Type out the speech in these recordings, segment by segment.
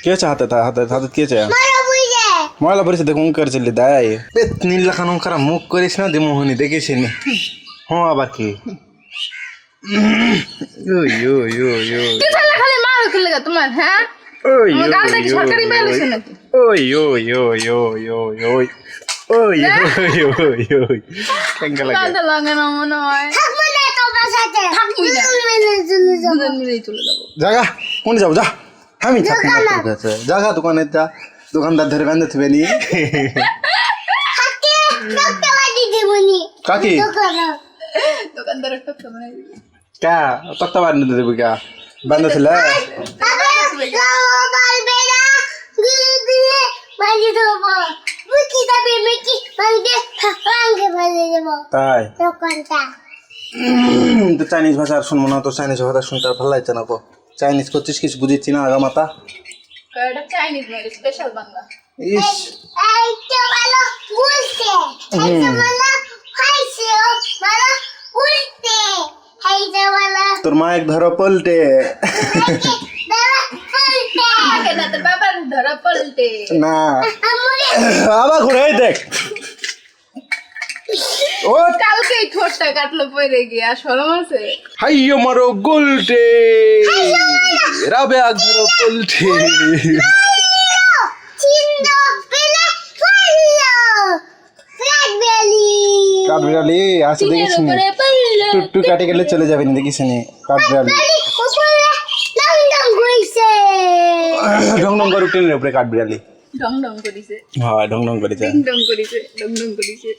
কে চাহাতে তা হাতে হাতে কে চায় ময়লা পরিছে দেখুন করছিলি দাই নীল লাখানো খারাপ মুখ করিস না দি মোহনি দেখিস নি হ্যাঁ আবার কি ওই ওই ওই ওই কি চালা খালি মার করলে তোমার হ্যাঁ ওই আমার গাল দেখি সরকারি বাইলেছে নাকি ওই ওই ওই ওই ওই ওই ওই ওই ওই ওই কেঙ্গা লাগে কাঁদা লাগে না মনে হয় থাকবো না তোমার সাথে থাকবি না দুজন মিলেই চলে যাবো জাগা কোনে যাও যা আমি থাকি না তোর কাছে জাগা দোকানে যা দোকানদার ধরে বেঁধে থিবে নি হাতে টকটা বাড়ি দেবনি কাকি দোকানদার একটা সামনে কা তক্তা বাড়ি নিতে দেবো কা বেঁধে ছিল বাবা বলবে না গিয়ে বাড়ি দেবো মুকি যাবে মুকি বাড়ি ভাঙে বাড়ি দেবো তাই দোকানটা তো চাইনিজ ভাষা আর শুনবো না তো চাইনিজ ভাষা শুনতে আর ভালো লাগছে না তো চাইনিজ করছিস কিছু বুঝিচ্ছি না আগা মাথা এটা চাইনিজ মানে স্পেশাল বাংলা ইস এইটা ভালো বলছে এইটা ভালো খাইছে ভালো উল্টে এইটা ভালো তোর মা এক ধরো পল্টে দাদা উল্টে আগে না তোর বাবার ধরা পল্টে না আমরে আবার ঘুরে এই দেখ ও কালকেই ঠোঁটটা কাটলো পড়ে গিয়া শরম আছে হাইয়ো মারো গোলটে রাবে এক ধরো পল্টে চিন্দ পেলে পড়লো ফ্ল্যাগবেলি কাঠবিড়ালি আসে দেখিস নি উপরে পড়লো টুকটু কাটে গেলে চলে যাবি না দেখিস নি কাঠবিড়ালি উপরে লন্ডন ঘুরছে ঢং ঢং করে উঠে উপরে কাঠবিড়ালি ডং ডং করিছে হ্যাঁ ঢং ঢং করেছে ডিং ডং করিছে ডং ডং করিছে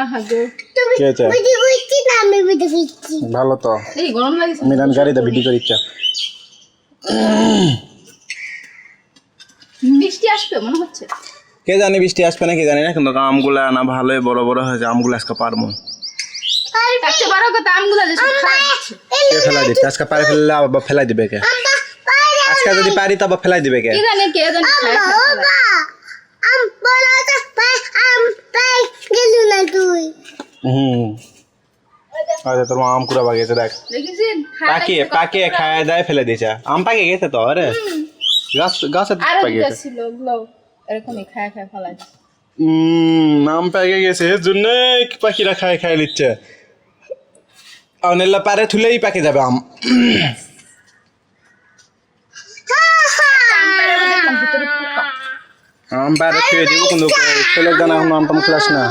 আহা গো তুমি কে আছে বুঝি বুঝছি না আমি বুঝি বুঝছি ভালো তো এই গরম লাগিছে মিলান গাড়িতে ভিডিও করিচ্ছা বৃষ্টি আসবে মনে হচ্ছে কে জানি বৃষ্টি আসবে না কে জানি না কিন্তু আমগুলা না ভালোই বড় বড় হয়েছে আমগুলো আজকে পারবো কাটতে পারো কত আমগুলা যে সব খারাপ হচ্ছে। কে ফেলাই দিচ্ছে আজকে পারে ফেললে আবার ফেলাই দিবে কে আজকে যদি পারি তো আবার ফেলাই দিবে কে কে জানে খায় বাবা আম বলো তো আম পাই গেলু না তুই আচ্ছা তোর মা আম কুড়া বাগিয়েছে দেখ দেখেছেন পাকিয়ে পাকিয়ে খায় দেয় ফেলে দিয়েছে আম পাকে গেছে তো আরে গাছ গাছে আরো পাকে দুটা গেছে ছিল ওগুলো এরকমই খায় খায় ফেলাই আম পাকে গেছে এর জন্য পাখিরা খায় খায় নিচ্ছে আনেলা পারে থুলেই পাকে যাবে আম আম পারে থুয়ে দিব কিন্তু ছেলের জানা এখন আম টাম খেলাস না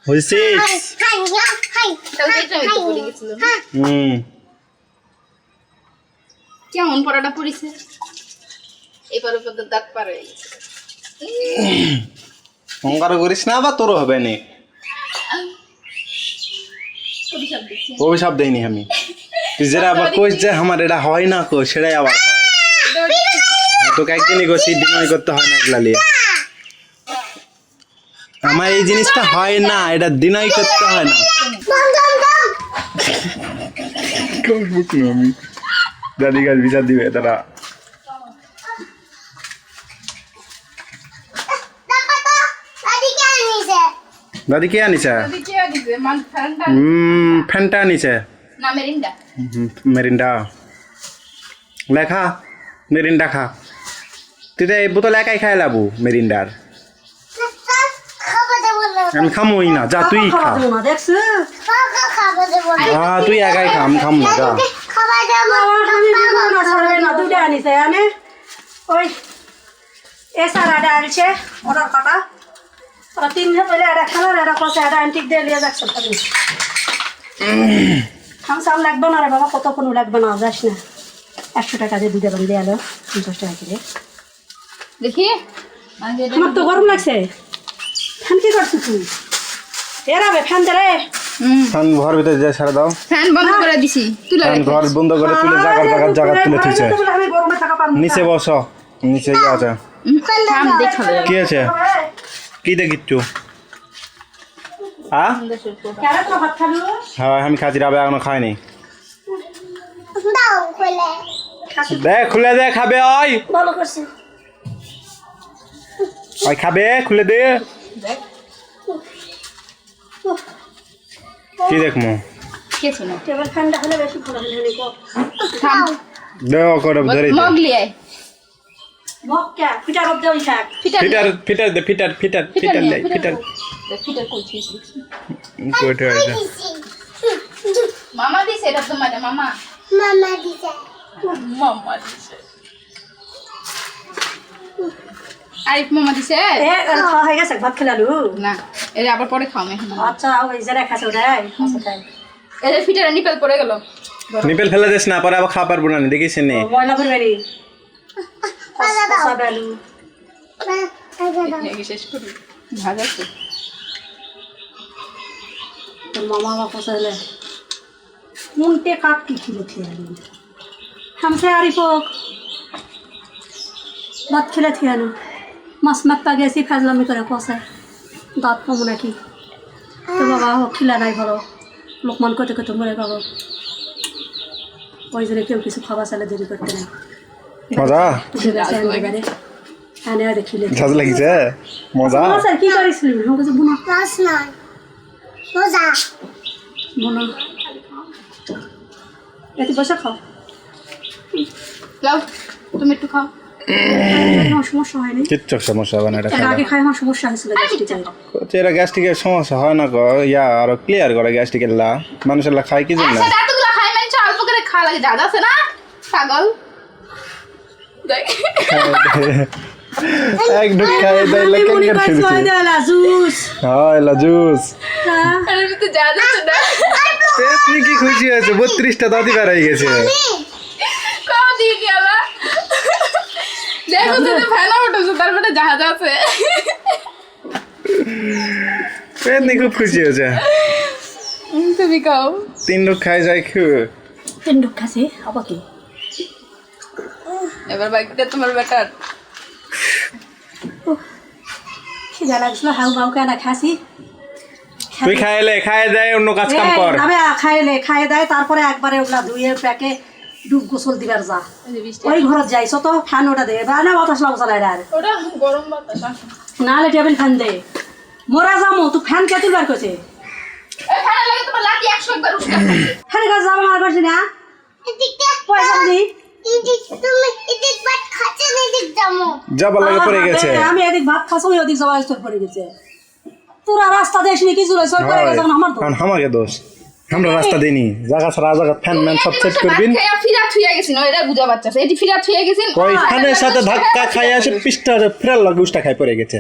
হয়েছিস হাই হাই কালকে এটা হয়তো পড়ে গেছিল কেমন পড়াটা পড়িছে এবার উপর দাঁত পার হয়ে গেছে অঙ্কার করিস না বা তোরও হবে নি অভিশাপ দিচ্ছি অভিশাপ দেয়নি আমি তুই যেটা আবার কইস যে আমার এটা হয় না কো সেটাই আবার হয় তোকে একদিনই কইছি ডিনাই করতে হয় না এগুলা লিয়ে আমার এই জিনিসটা হয় না এটা ডিনাই করতে হয় না আমি দাদি গাছ বিচার দিবে তারা দাদি কে আনিছে দিকে দিছে মান ঠান্ডা ফ্যানটা আনিছে না মেরিন্ডা মেরিন্ডা লেখা মেরিন্ডা খা তুই তো এই বোতল একাই খাই লাবু মেরিন্ডার আমি খামোই না যা তুই খা হ্যাঁ তুই একাই খা আমি খাম না যা দুইটা আনিছে আনে ওই এ সারাটা আনছে অর্ডার কাটা ওরা তিনটে পেলে একটা খানার একটা কষে একটা অ্যান্টিক দিয়ে নিয়ে যাচ্ছে খামসাম লাগবে না রে বাবা কতক্ষণ লাগবে না যাস না 100 টাকা দিয়ে দুইটা বান্ধে আলো 50 টাকা করে দেখি আমার তো গরম লাগছে ফ্যান কি করছিস তুই এরাবে ফ্যান দে রে ফ্যান ঘর ভিতরে যে ছেড়ে দাও ফ্যান বন্ধ করে দিছি তুলে ফ্যান ঘর বন্ধ করে তুলে জায়গা তুলে থুইছে আমি গরমে থাকা পারবো নিচে বসো নিচে কি আছে থাম দেখাবে কি আছে কি দেখিচ্ছু হ্যাঁ কেন তো ভাত খাবি হ্যাঁ আমি খাচ্ছি রাবে এখনো খাইনি দাও খুলে দেখ খুলে দে খাবে ওই ভালো করছি ওই খাবে খুলে দে কি দেখমু কিছু না টেবিল ফ্যানটা হলে বেশি ভালো হলে থাম দেও করে ধরে দে। মগ লিয়ে মক্কা পিঠা রব দেই থাক ফিটার ফিটার দে ফিটার লাই ফিটার ফিটার করছিস কোটে আছে মামা দিছে এটা তোমার মামা মামা দিছে মামা দিছে আরিফ মামা দিছে এ খাওয়া হয়ে গেছে ভাত খেলালু না এর আবার পরে খাও আমি আচ্ছা ওই যে খাসো রে খাসো খাই এর ফিটার নিপেল পড়ে গেল নিপেল ফেলে দিস না পরে আবার খাওয়া পারবো না দেখিস নি ময়লা করে বেরি কসা বেলু শেষ করি ভাজা তো তোর মামা বাবা কসালে মুনটে কাট কি ছিল থিয়ালু हमसे আরিফক ভাত খেলে থিয়ালু মাছ মাত্তা গেছি ফাজলামি করে কষায় দাঁত কমো নাকি তো বাবা হোক খিলা নাই ভালো লোকমান করতে করতে মরে পাবো ওই জন্য কেউ কিছু খাবার চালে দেরি করতে নেই মজা এনে দেখিলে ঝাঁজ লাগিছে মজা স্যার কি করিসলি আমার কাছে বুনা ক্লাস নাই মজা বুনা এতে বসে খাও লাও তুমি একটু খাও আমার সমস্যা হয়নি কিচ্ছু সমস্যা হবে না এটা এর খাইলে। আগে খাই আমার সমস্যা হয়েছিল গ্যাস্ট্রিক এরা গ্যাস্ট্রিকের সমস্যা হয় না গো ইয়া আরো ক্লিয়ার করে গ্যাস্ট্রিকের লা মানুষের লা খায় কি জন্য আচ্ছা এতগুলো খাই মানে অল্প করে খাওয়া লাগে দাদা আছে না পাগল দেখ এক ঢুক খায় দেয় লা কেন করে দিছে জুস হয় লা জুস আরে আমি তো যা যাচ্ছে না পেটনি কি খুশি হয়েছে 32টা দাদি বের হয়ে গেছে খাওয়া দিয়ে গেল দেখো তো ফেলা উঠেছে তার মানে জাহাজ আছে পেটনি খুব খুশি হয়েছে তুমি খাও 3 লোক খাই যায় খুব তিন ঢুক খাসি আবার কি এবার বাইকটা তোমার বেটার খিদা লাগছিল হাউ বাউ কেন খাসি তুই খায় দেয় অন্য কাজ কাম কর আমি খাইয়ে দেয় তারপরে একবারে ওগুলা ধুয়ে প্যাকে ডুব গোসল দিবার যা ওই ঘরত যাইছো তো ফ্যান ওটা দে বা না বাতাস লাগ চালাই রে ওটা গরম বাতাস নাহলে টেবিল ফ্যান দে মোরা যামো তুই ফ্যান কে তুলবার কইছে এই ফেলা লাগে তোমার লাঠি 100 একবার উস্কা ফ্যান কাজ যাবো আর পারছি না এদিকে পয়সা দি এদিক তুমি এদিক বাট খাচ্ছে না এদিক যামো যাবার লাগে পড়ে গেছে আমি এদিক ভাত খাসো ওদিক যাওয়া তোর পড়ে গেছে তোরা রাস্তা দেশনি কি জুড়ে সর পড়ে গেছে আমার তো কারণ আমাকে দোষ আমরা রাস্তা দিইনি জায়গা ছাড়া জায়গা ফ্যান ম্যান সব সেট করবিন ফিরা থুইয়া গেছিন ওইটা বুঝা বাচ্চা এটি ফিরা থুইয়া গেছিন কই ফ্যানের সাথে ধাক্কা খাই আসে পিস্টা ফেরার লাগে উষ্টা খাই পড়ে গেছে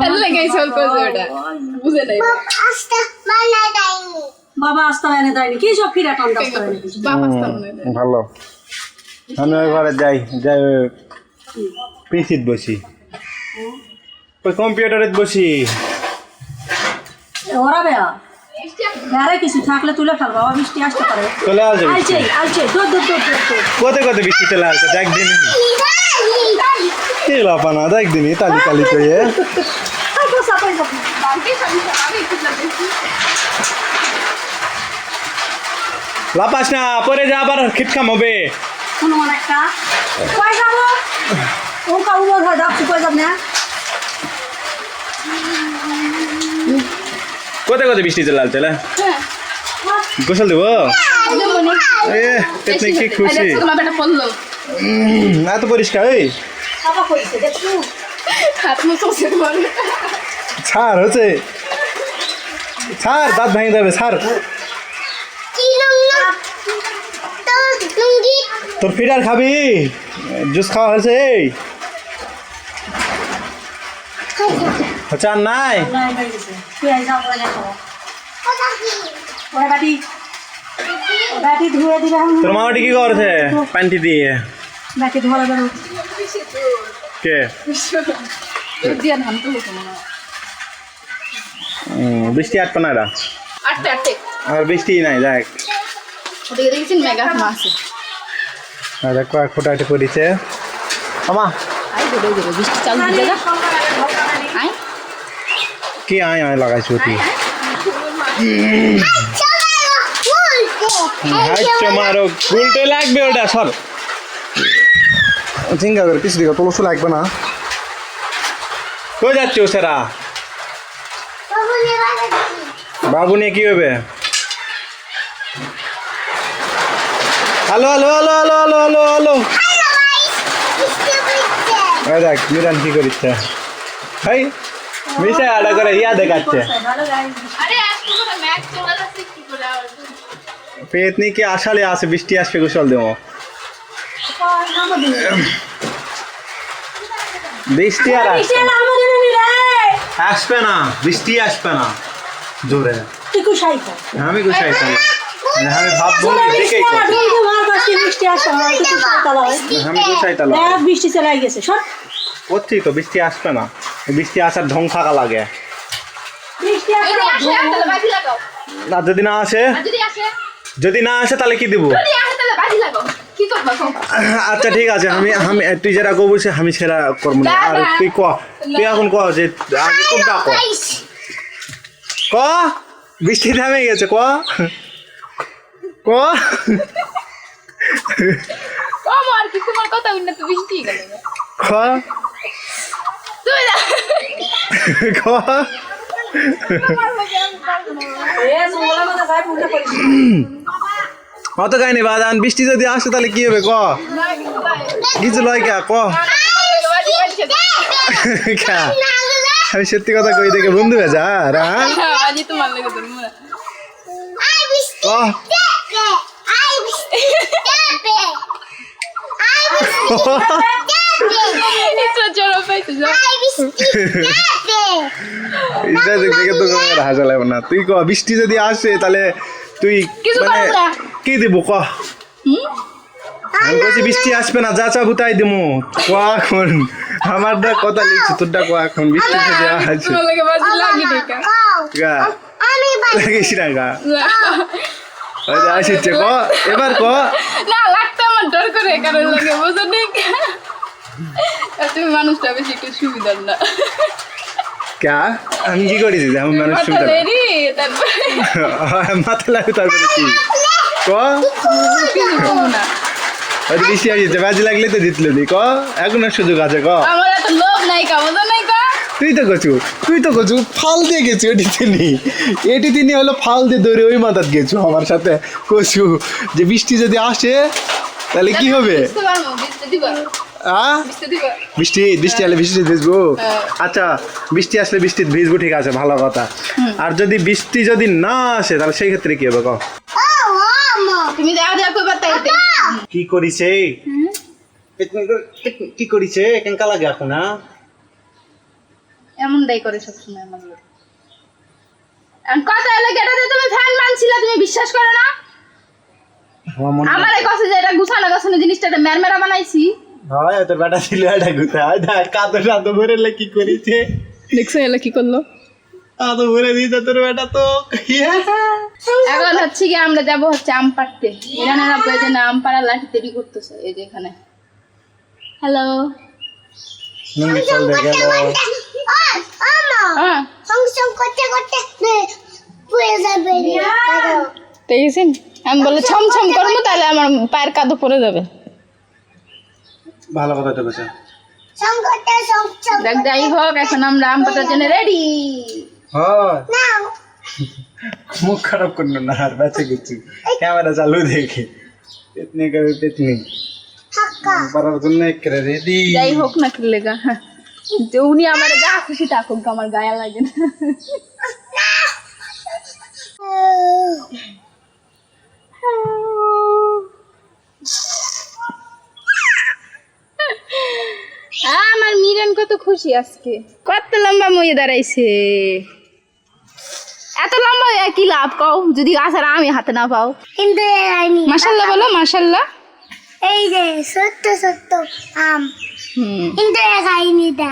তাহলে গেছে অল্প ওটা বুঝে নাই আস্তে মানা দাইনি বাবা আসতে এনে দেয়নি কি সব ফিরা টান আসতে এনে বাপ আসতে মনে হয় ভালো আমি ওই ঘরে যাই পিসিত বসি ওই কম্পিউটারে বসি ওরা বেয়া বেড়ে কিছু থাকলে তুলে ফেল বাবা বৃষ্টি আসতে পারে চলে আসবে আইছে দৌড় দৌড় দৌড় দৌড় কোথায় কোথায় বৃষ্টি চলে আসছে দেখ দিন কি লাপানা দেখ দিন তালি তালি করে বাকি সবই আমি একটু লাগেছি লাপাস না পরে যা আবার খিটকাম হবে কোনো একটা কই যাবো ওকা উমর হয় যাচ্ছি কই যাব না কোথায় কোথায় বৃষ্টি চলে আসছে গোসল দেবো এ পেটনি কি খুশি তোমার বেটা পড়লো এত পরিষ্কার এই বাবা কইছে দেখু হাত মুছে তোমার ছাড় হচ্ছে ছাড় দাঁত ভাঙে যাবে ছাড় কি লঙ্গা তো লুঙ্গি তোর ফিডার খাবি জুস খাওয়া হয়েছে এই আচ্ছা আর নাই নাই গেছে তুই আই যাও বলে দেখো কথা কি ওরে বাটি ধুয়ে দিলে আমি তোর মামাটি কি করছে প্যান্টি দিয়ে বাটি ধোয়া বেরো কে দিয়া ধান তো হতো না বৃষ্টি আটপা না এরা আটতে আটতে আর বৃষ্টি নাই দেখ ওদিকে দেখেছেন মেগা মাছ আর দেখ কয়েক ফোটা একটা পড়েছে আমা আই দেবে দেবে বৃষ্টি চালু দিতে যা আই কি আয় আয় লাগাইছি তুই হাইট মারো উল্টে লাগবে ওটা সর চিন্তা করে পিছু দিকে তোলসু লাগবে না কই যাচ্ছি ওসেরা বাবু নিয়ে কি হবে আলো আলো আলো আলো আলো আলো আলো হ্যালো গাইস বৃষ্টি পড়ছে ওই দেখ মিরান কি করিচ্ছে ভাই মিশা আড়া করে ইয়া দেখাচ্ছে ভালো গাইস আরে আজকে করে ম্যাচ চলে যাচ্ছে কি করে আর পেতনি কি আশালে আছে বৃষ্টি আসবে গোসল দেবো বৃষ্টি আর আসবে না। আসবে না বৃষ্টি আসবে না জোরে টিকু সাইকেল আমি গুছাই আমি ভাববো দেখেই আমি গুছাই বৃষ্টি চলে গেছে সব করছি তো বৃষ্টি আসবে না বৃষ্টি আসার ঢং থাকা লাগে বৃষ্টি যদি আসে তাহলে বাজি লাগাও না যদি না আসে আর যদি আসে তাহলে কি দিব যদি আসে তাহলে বাজি লাগাও কি করবা কও আচ্ছা ঠিক আছে আমি আমি তুই যেটা কো বলছিস আমি সেটা করবো না আর তুই ক তুই এখন ক যে আগে কোনটা ক গাইস ক বৃষ্টি থেমে গেছে ক ক কম আর কি তোমার কথা উন্নত তো বৃষ্টি গেল ক তুই না ক অত কাহিনি বাদান বৃষ্টি যদি আসে তাহলে কি হবে ক কিছু লয় কে ক কা? আমি সত্যি কথা কই দেখে বন্ধু ভেজা আজি তোমার লাগে ধরবো না আই বৃষ্টি ক দেখে আই বৃষ্টি দেখে আই বৃষ্টি দেখে এটা জড়ো পাইতে যাও আই বৃষ্টি দেখে এটা দেখে তো আমার হাসা লাগবে না তুই ক বৃষ্টি যদি আসে তাহলে তুই কিছু মানে করবো না। কি দিব ক আমি বলছি বৃষ্টি আসবে না যা চাবো তাই দিমু ক এখন আমার কথা লিখছি তোরটা ক এখন বৃষ্টি যদি আসে তোমার লাগে বাজি লাগি দেখা গা আমি লাগিস না গা ওই যে আসছে ক এবার ক না লাগতো আমার ডর করে কারণ লাগে বুঝো ঠিক তুমি মানুষটা বেশি একটু সুবিধার না ক্যা আমি কি করেছি আমি মানুষ মাথা শুনতে লেরি তারপরে মাথা লাগে তারপরে কি ক কিছু করবো না ওই বৃষ্টি আসছে বাজি লাগলে তো জিতলে দি ক এখন সুযোগ আছে ক আমার এত লোভ নাই কা বুঝো নাই কা তুই তো কচু ফাল দিয়ে গেছু এটি তিনি হলো ফাল দিয়ে ধরে ওই মাথাত গেছু আমার সাথে কচু যে বৃষ্টি যদি আসে তাহলে কি হবে বুঝতে পারবো বুঝতে দিবা বুঝতে দিবা বৃষ্টি আসলে বৃষ্টি ভিজবো হ্যাঁ। আচ্ছা বৃষ্টি আসলে বৃষ্টি ভিজবো ঠিক আছে ভালো কথা আর যদি বৃষ্টি যদি না আসে তাহলে সেই ক্ষেত্রে কি হবে ক ও মামা তুমি যাও যাও কইবার তাইতে কি করিছে কি করিছে কেনকা লাগে এখন না এমনটাই করে সবসময় আমার লোক কথা হলো গেটাতে তুমি ফ্যান মানছিলে তুমি বিশ্বাস করো না আমার এই কথা যে এটা গুছানো গাছানো জিনিসটা এটা মেরমেরা বানাইছি হয় তোর বেটা ছিল এটা গুথায় দেখ কাদো সাদো ভরে কি করিছে দেখছো এলা কি করলো কাদো ভরে দিয়েছে তোর বেটা তো এখন হচ্ছে কি আমরা যাব হচ্ছে আম পাড়তে ইরানের আব্বু এই যে না আম পাড়ার লাঠি তৈরি করতেছে এই যে এখানে হ্যালো নন্দি চল দে গেল মামা হ্যাঁ সংসং করতে করতে পুড়ে যাবে দেখেছেন আমি বলে ছমছম করবো তাহলে আমার পায়ের কাদো পড়ে যাবে ভালো কথা তো কইছে সংকটে সংসং দেখ যাই হোক এখন আমরা আম পাতার জন্য রেডি হ্যাঁ নাও মুখ খারাপ করলো না আর বেঁচে গেছি ক্যামেরা চালু দেখে পেতনি করে পেতনি হাক্কা পারার জন্য একেবারে রেডি যাই হোক না খেলে গা যে উনি আমার যা খুশি থাকুক আমার গায়ে লাগে না আমার মিরান কত খুশি আজকে কত লম্বা মইয়ে দাঁড়াইছে এত লম্বা হয়ে কি লাভ কও যদি গাছের আমি হাতে না পাও কিন্তু আইনি মাশাল্লাহ বলো মাশাল্লাহ এই যে সত্য সত্য আম হুম কিন্তু আইনি দা